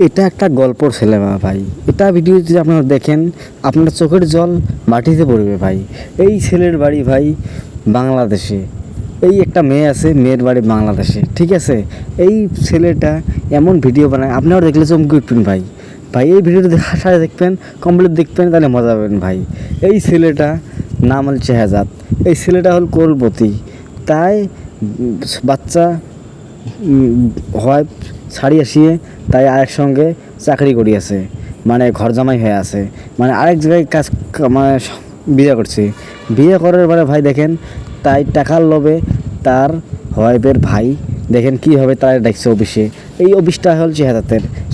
এটা একটা গল্পর সিনেমা ভাই। এটা ভিডিও যদি আপনারা দেখেন আপনার চোখের জল মাটিতে পড়বে ভাই। এই ছেলের বাড়ি ভাই বাংলাদেশে, এই একটা মেয়ে আছে, মেয়ের বাড়ি বাংলাদেশে, ঠিক আছে। এই ছেলেটা এমন ভিডিও বানায় আপনারা দেখলে চমকে উঠবেন ভাই। ভাই এই ভিডিওটা দেখার সাথে দেখবেন, কমপ্লিট দেখবেন, তাহলে মজা পাবেন ভাই। এই ছেলেটা নাম হল শেহজাদ। এই ছেলেটা হল করোড়পতি। তাই বাচ্চা হয় ছাড়ি আসিয়ে তাই আরেক সঙ্গে চাকরি করিয়াছে, মানে ঘর জামাই হয়ে আছে, মানে আরেক জায়গায় কাজ মানে বিয়ে করছে। বিয়ে করার পরে ভাই দেখেন তাই টাকার লোভে তার ওয়াইফের ভাই দেখেন কী হবে তার ডাকছে অফিসে। এই অফিসটা হল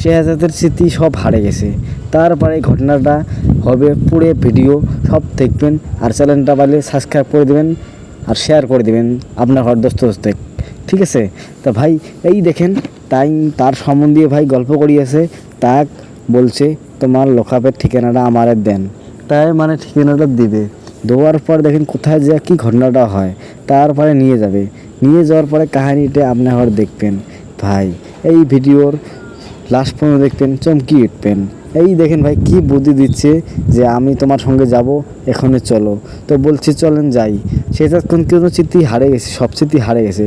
শেহজাদের স্মৃতি সব হারে গেছে। তারপরে এই ঘটনাটা হবে পুরো ভিডিও সব দেখবেন, আর চ্যানেলটা পারলে সাবস্ক্রাইব করে দেবেন আর শেয়ার করে দেবেন আপনার ঘর দোস্ত, ঠিক আছে। তা ভাই এই দেখেন তাই তার সম্বন্ধে ভাই গল্প করিয়েছে। তাক বলছে তোমার লোকাপের ঠিকানাটা আমারে দেন। তাই মানে ঠিকানাটা দিবে, দেওয়ার পর দেখেন কোথায় যা কী ঘটনাটা হয়, তারপরে নিয়ে যাবে। নিয়ে যাওয়ার পরে কাহিনিটা আপনার দেখবেন ভাই। এই ভিডিওর লাস্ট পর্যন্ত দেখবেন, চমকি উঠবেন। এই দেখেন ভাই কি বুদ্ধি দিচ্ছে যে আমি তোমার সঙ্গে যাব, এখনই চলো। তো বলছি চলেন যাই। সেটা কোনো স্মৃতি হারে গেছে, সব স্মৃতি হারে গেছে।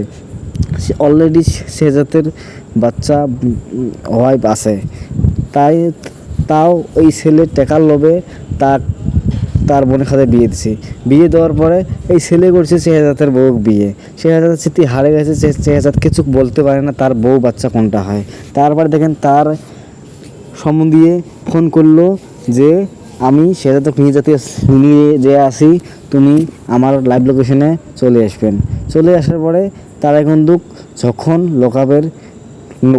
সে অলরেডি শেহজাদের বাচ্চা ওয়াইফ আছে। তাই তাও ওই ছেলের টাকার লোভে তার বোনের সাথে বিয়ে দিছে। বিয়ে দেওয়ার পরে এই ছেলে করছে শেহজাদের বউ বিয়ে। শেহজাদের স্মৃতি হারে গেছে, শেহজাদ কিছু বলতে পারে না তার বউ বাচ্চা কোনটা হয়। তারপরে দেখেন তার সম্বন্ধে ফোন করলো যে আমি শেহজাদকে নিয়ে যে আসি, তুমি আমার লাইভ লোকেশনে চলে আসবেন। চলে আসার পরে তারা কিন্তু যখন লোকাপের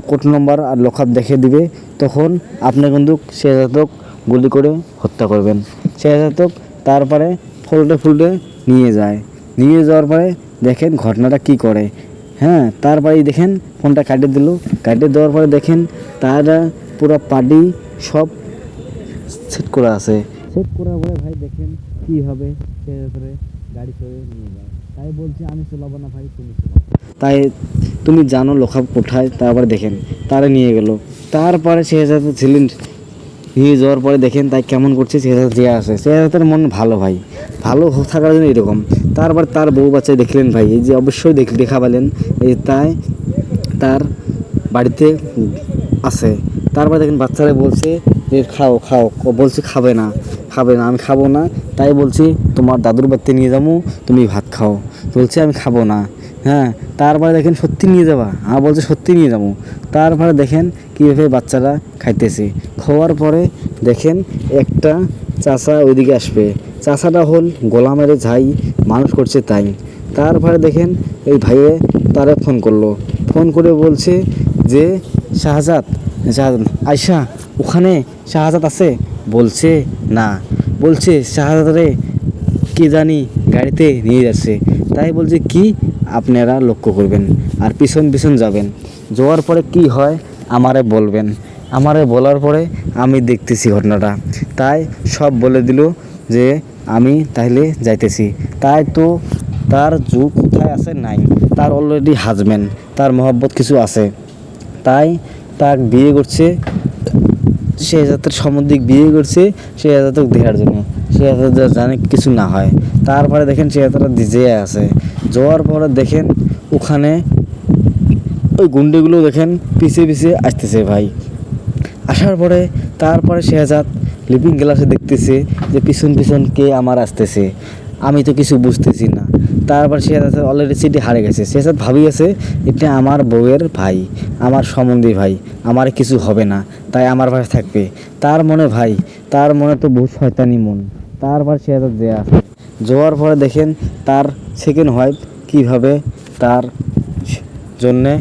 কোড নম্বর আর লোকাপ দেখে দিবে, তখন আপনি কিন্তু শেহজাদক গুলি করে হত্যা করবেন। শেহজাদক তারপরে ফুলটে নিয়ে যায়। নিয়ে যাওয়ার পরে দেখেন ঘটনাটা কি করে। হ্যাঁ, তারপরেই দেখেন ফোনটা কাটিয়ে দিল। কাটিয়ে দেওয়ার পরে দেখেন তারা পুরো পার্টি সব সেট করা আছে। সেট করার পরে ভাই দেখেন কী হবে, শেহজাদরে গাড়ি করে নিয়ে যায়। তাই বলছে আমি চলাবো না ভাই, তুমি চলাও। তাই তুমি জানো লোকাপ কোথায়। তারপরে দেখেন তারা নিয়ে গেল। তারপরে শেহজাদ ছিলেন নিয়ে যাওয়ার পরে দেখেন তাই কেমন করছে। শেহজাদ যে আছে, শেহজাদের মন ভালো ভাই, ভালো থাকার জন্য এরকম। তারপর তার বউ বাচ্চা দেখলেন ভাই, এই যে অবশ্যই দেখা পেলেন এই তাই তার বাড়িতে আছে। তারপর দেখেন বাচ্চারা বলছে যে খাও। ও বলছে খাবে না, আমি খাবো না। তাই বলছি তোমার দাদুর বাড়িতে নিয়ে যাবো, তুমি ভাত খাও। বলছে আমি খাবো না। হ্যাঁ, তারপরে দেখেন সত্যি নিয়ে যাবা, বলছে সত্যি নিয়ে যাবো। তারপরে দেখেন কীভাবে বাচ্চারা খাইতেছে। খাওয়ার পরে দেখেন একটা চাচা ওইদিকে আসবে। চাচাটা হল গোলামের ঝাই মানুষ করছে তাই। তারপরে দেখেন এই ভাইয়ে তারে ফোন করলো। ফোন করে বলছে যে শাহজাদ আয়শা ওখানে শাহজাদ আছে। বলছে না। বলছে শাহজাদরে কে জানি গাড়িতে নিয়ে যাচ্ছে। তাই বলছে কি আপনারা লক্ষ্য করবেন আর পিছন যাবেন। যাওয়ার পরে কি হয় আমারে বলবেন। আমারে বলার পরে আমি দেখতেছি ঘটনাটা। তাই সব বলে দিল যে আমি তাইলে যাইতেছি। তাই তো তার যুগ কোথায় আছে নাই, তার অলরেডি হাজবেন্ড, তার মহব্বত কিছু আছে। তাই তার বিয়ে করছে, শেহজাদের সম্বন্ধে বিয়ে করছে শেহজাদক দেখার জন্য। শেহজাদ জানে কিছু না হয়। তারপরে দেখেন শেহজাদরা যেয়ে আছে। যাওয়ার পরে দেখেন ওখানে ওই গুন্ডেগুলো দেখেন পিছে আসতেছে ভাই। আসার পরে তারপরে শেহজাদ লিভিং গ্লাসে দেখতেছে যে পিছন কে আমার আসতেছে, আমি তো কিছু বুঝতেছি না। তারপর শেহজাদ অলরেডি সিটি হারে গেছে। শেহজাদ ভাবি আছে এটা আমার বউয়ের ভাই, আমার সম্বন্ধী ভাই, আমার কিছু হবে না, তাই আমার ভাই থাকবে। তার মনে তো বহু শয়তানি মন। তারপর শেহজাদ যে আছে, যাওয়ার পরে দেখেন তার সেকেন্ড ওয়াইফ কীভাবে তার জন্যে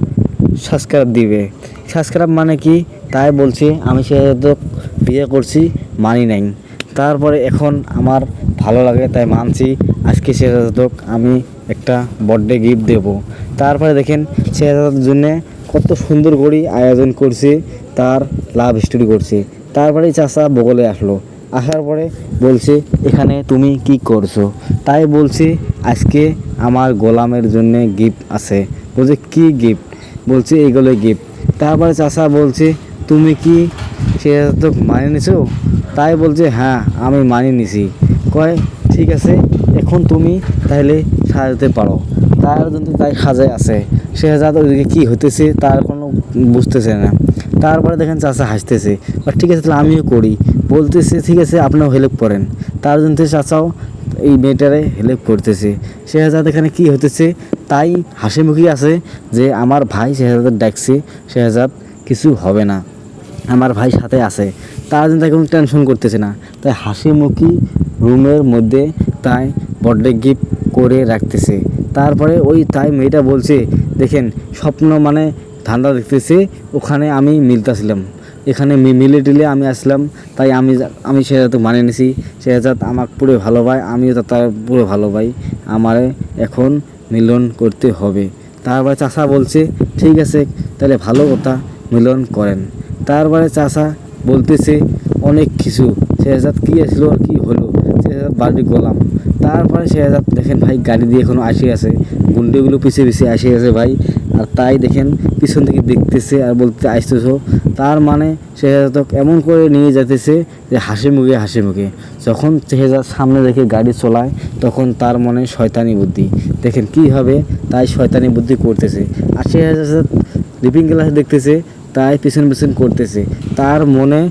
সাবস্ক্রাইব দিবে। সাবস্ক্রাইব মানে কি, তাই বলছি আমি শেহজাদক বিয়ে করছি, মানি নাই। তারপরে এখন আমার ভালো লাগে তাই মানছি। আজকে শেহজাদক আমি একটা বার্থডে গিফট দেব। তারপরে দেখেন শেহজাদের জন্যে কত সুন্দর করে আয়োজন করছে, তার লাভ স্টোরি করছে। তারপরে চাচা বগলে আসলো। আসার পরে বলছে এখানে তুমি কি করছো। তাই বলছি আজকে আমার গোলামের জন্যে গিফট আছে। বলছে কি গিফট। বলছে এইগুলো গিফট। তারপরে চাচা বলছে তুমি কি 6,000 তো মানিয়ে নিছো? তাই বলছে হ্যাঁ আমি মানিয়ে নিছি। কয় ঠিক আছে, এখন তুমি তাহলে সাজাতে পারো। তার জন্য তাই সাজায় আছে। 6,000 ওইদিকে কী হইতেছে তার কোনো বুঝতেছে না। তারপরে দেখেন চাচা হাসতেছে, ঠিক আছে তাহলে আমিও করি। বলতেছে ঠিক আছে আপনিও হেল্প করেন। তার জন্য চাচাও এই মেয়েটারে হেল্প করতেছে। 6,000 এখানে কী হইতেছে তাই হাসি মুখি আছে যে আমার ভাই 6,000 ডাকছে, 6,000 কিছু হবে না, আমার ভাই সাথে আছে। তার জন্য তাই কোনো টেনশন করতেছে না। তাই হাসি মুখি রুমের মধ্যে তাই বার্থডে গিফট করে রাখতেছে। তারপরে ওই তাই মেয়েটা বলছে দেখেন স্বপ্ন মানে ধান্দা দেখতেছে, ওখানে আমি মিলতাছিলাম, এখানে মিলে টিলে আমি আসলাম। তাই আমি সেটা তো মানে নিছি, সেটা আমাকে পুরো ভালো ভাই, আমিও তার পুরো ভালো ভাই, আমারে এখন মিলন করতে হবে। তারপরে চাচা বলছে ঠিক আছে তাহলে ভালো কথা, মিলন করেন। তারপরে চাচা বলতেছে অনেক কিছু, 6,000 কী আসলো আর কী হলো, 6,000 বাড়ি গোলাম। তারপরে 6,000 দেখেন ভাই গাড়ি দিয়ে এখনও আসে আছে, গুন্ডেগুলো পিছিয়ে পিছিয়ে আসে আছে ভাই। আর তাই দেখেন পিছন থেকে দেখতেছে আর বলতে আসতেছো, তার মানে 6,000 তো এমন করে নিয়ে যেতেছে যে হাসি মুখে। যখন 6,000 সামনে রেখে গাড়ি চলায় তখন তার মনে শয়তানি বুদ্ধি, দেখেন কী হবে তাই শয়তানি বুদ্ধি করতেছে। আর 6,000 লিভিং গ্লাস দেখতেছে তাই পিছন করতেছে, তার মনে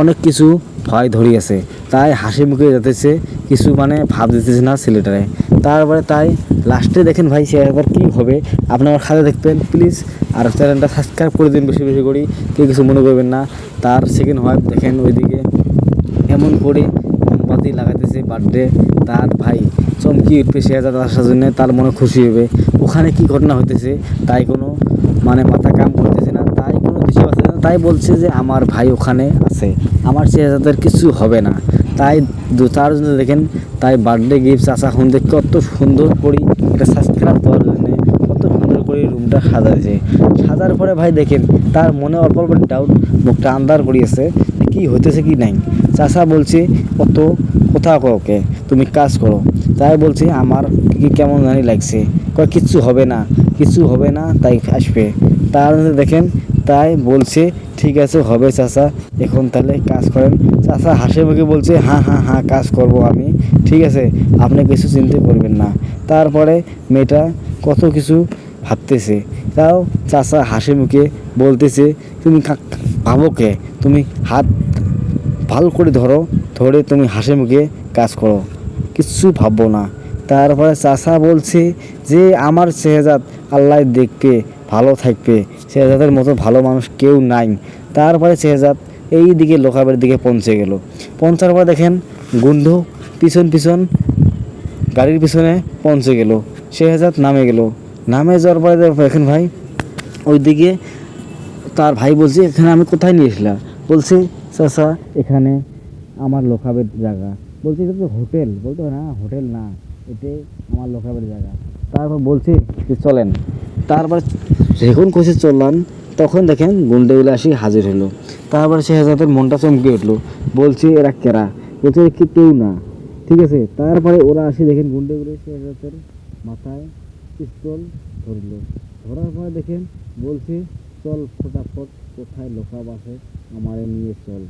অনেক কিছু ভয় ধরিয়েছে। তাই হাসি মুখে যেতেছে, কিছু মানে ভাব দিতেছে না ছেলেটারে। তারপরে তাই লাস্টে দেখেন ভাই 6,000 কী হবে আপনার খাতে দেখবেন প্লিজ। আর চ্যানেলটা সাবস্ক্রাইব করে দিন বেশি বেশি করে, কেউ কিছু মনে করবেন না। তার সেকেন্ড ওয়াইফ দেখেন ওইদিকে এমন করে মোমবাতি লাগাইতেছে বার্থডে, তার ভাই চমকি উঠবে 6,000 আসার জন্য, তার মনে খুশি হবে। ওখানে কি ঘটনা হইতেছে তাই কোনো মানে মাথা কাম করতেছে না, তাই কোনো দৃশ্য আছে না। তাই বলছে যে আমার ভাই ওখানে আছে, আমার 6,000 কিছু হবে না। তাই তার জন্য দেখেন তাই বার্থডে গিফট চাচা হুন্দে কত সুন্দর করে একটা সাবস্ক্রাইব দেওয়ার জন্য কত সুন্দর করে রুমটা সাজাইছে। সাজার পরে ভাই দেখেন তার মনে অল্প অল্প ডাউট, মুখটা আন্দার করিয়েছে কি হইতেছে কি নাই। চাচা বলছে কত কথা ওকে তুমি কাজ করো। তাই বলছে আমার কি কেমন জানি লাগছে, কয় কিচ্ছু হবে না তাই আসবে। তার দেখেন তাই বলছে ঠিক আছে হবে চাচা, এখন তাহলে কাজ করেন। চাচা হাসি মুখে বলছে হ্যাঁ কাজ করব আমি, ঠিক আছে আপনি কিছু চিন্তা করবেন না। তারপরে মেয়েটা কত কিছু ভাবতেছে, তাও চাচা হাসি মুখে বলতেছে তুমি ভাবো কে, তুমি হাত ভালো করে ধরে তুমি হাসি মুখে কাজ করো, কিচ্ছু ভাববো না। তারপরে চাচা বলছে যে আমার 6,000 আল্লাহ দেখবে ভালো থাকবে, 6,000 মতো ভালো মানুষ কেউ নাই। তারপরে 6,000 এই দিকে লোকাবের দিকে পৌঁছে গেল। পৌঁছার পর দেখেন গুন্ড পিছন গাড়ির পিছনে পৌঁছে গেল। 6,000 নামে যাওয়ার পরে দেখেন ভাই ওইদিকে তার ভাই বলছে এখানে আমি কোথায় নিয়ে এসলাম, বলছে চাচা এখানে আমার লোকাবের জায়গা। বলছে এটা তো হোটেল, বলতো না হোটেল না, এটাই আমার লোকাবের জায়গা। তারপর বলছে যে চলেন। তারপর যখন কোষে চললাম তখন দেখেন গুন্ডেগুলো আসি হাজির হলো। তারপর 6,000 মনটা চমকে উঠলো, বলছে এরা কেরা, বলছে কি কেউ না, ঠিক আছে। তারপরে ওরা আসি দেখেন গুন্ডেগুলো 6,000 মাথায় পিস্তল ধরার পরে দেখেন বলছে চল ফটাফট কোথায় লোকাব আছে আমারে নিয়ে চল।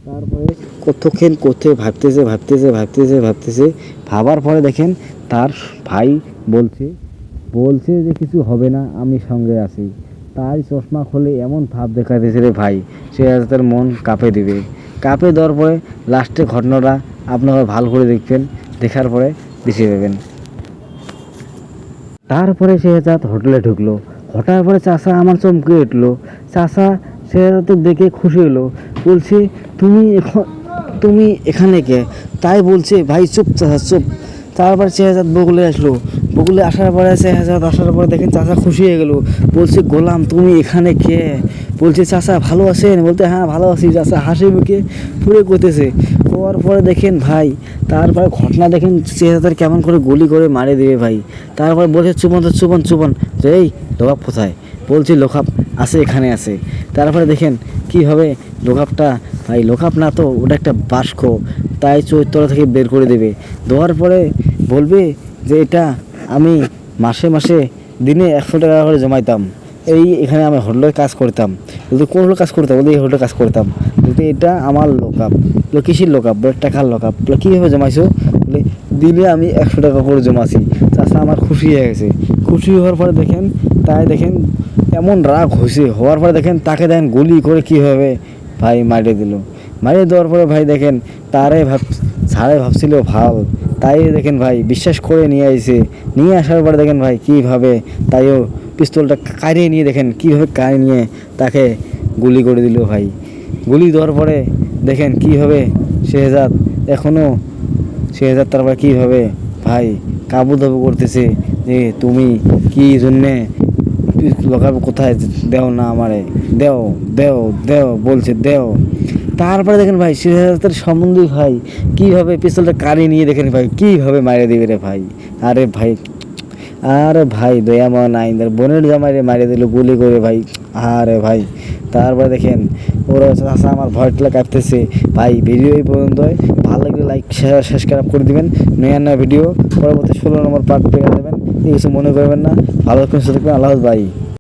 তারপরে কতক্ষণ কোথায় ভাবতেছে ভাবার পরে দেখেন তার ভাই বলছে যে কিছু হবে না আমি সঙ্গে আছি। তাই চশমা খুলে এমন ভাব দেখাইতেছে রে ভাই 6,000 মন কাঁপে দেওয়ার পরে লাস্টে ঘটনাটা আপনারা ভালো করে দেখবেন, দেখার পরে বুঝে যাবেন। তারপরে 6,000 হোটেলে ঢুকলো, হঠাৎ পরে চাচা আমার চমকে উঠলো। চাচা 6,000 দেখে খুশি হলো, বলছে তুমি এখানে কে? তাই বলছে ভাই চুপ চাচা চুপ। তারপর 6,000 বগুলে আসার পরে 6,000 আসার পরে দেখেন চাচা খুশি হয়ে গেল, বলছে গোলাম তুমি এখানে কে? বলছে চাচা ভালো আছেন? বলতে হ্যাঁ ভালো আছি। চাচা হাসি মুখে পুরো করতেছে। হওয়ার পরে দেখেন ভাই তারপরে ঘটনা দেখেন 6,000 কেমন করে গুলি করে মারে দেবে ভাই। তারপর বলছে চুপন যে এই লোকাপ কোথায়? বলছি লোকাপ আছে এখানে আছে। তারপরে দেখেন কি হবে লোকাপটা, ভাই লোকাপ না তো ওটা একটা বাস্ক, তাই চৈত্র থেকে বের করে দেবে। দেওয়ার পরে বলবে যে এটা আমি মাসে দিনে 100 টাকা করে জমাইতাম, এখানে আমি হোটেলে কাজ করতাম, বলতে কোন হোটেলে কাজ করতাম, বলতে এই হোটেলে কাজ করতাম, বলতে এটা আমার লোকআপ, বলে কিসের লোকআপ, বলে টাকার লোকআপ, বলে কীভাবে জমাইছো, বলে দিনে আমি 100 টাকা করে জমাছি। চাষা আমার খুশি হয়ে গেছে। খুশি হওয়ার পরে দেখেন, তাই দেখেন এমন রাগ হয়েছে, হওয়ার পরে দেখেন তাকে দেখেন গুলি করে কীভাবে ভাই মারিয়ে দিল। মারিয়ে দেওয়ার পরে ভাই দেখেন সারে ভাবছিল ভাল, তাই দেখেন ভাই বিশ্বাস করে নিয়ে আইছে। নিয়ে আসার পরে দেখেন ভাই কীভাবে তাইও পিস্তলটা কাড়িয়ে নিয়ে দেখেন কীভাবে কাড়িয়ে নিয়ে তাকে গুলি করে দিল ভাই। গুলি দেওয়ার পরে দেখেন কীভাবে শেহজাদ তারপরে কীভাবে ভাই কাবু দাবু করতেছে যে তুমি কি জন্যে লোকাবে, কোথায় দেও না আমারে, দেও দেও দেও বলছে, দেও। তারপরে দেখেন ভাই শেহজাদের সম্বন্ধে ভাই কীভাবে পিস্তলটা কাড়িয়ে নিয়ে দেখেন ভাই কীভাবে মারিয়ে দিবে রে ভাই। আরে ভাই দয়াময় আইনদার বোনের জামাইরে মারিয়ে দিল গুলি করে ভাই। আরে ভাই তারপরে দেখেন ওরা চাষা আমার ভয়টা কাঁপতেছে ভাই। ভিডিও এই পর্যন্ত, ভালো লাগলে লাইক শেয়ার সাবস্ক্রাইব করে দিবেন। নয়া ভিডিও পরবর্তী 16 নম্বর পার্ট পেয়ে যাবেন, এই কিছু মনে করবেন না। ভালো করে থাকবেন। আল্লাহ হাফেজ ভাই।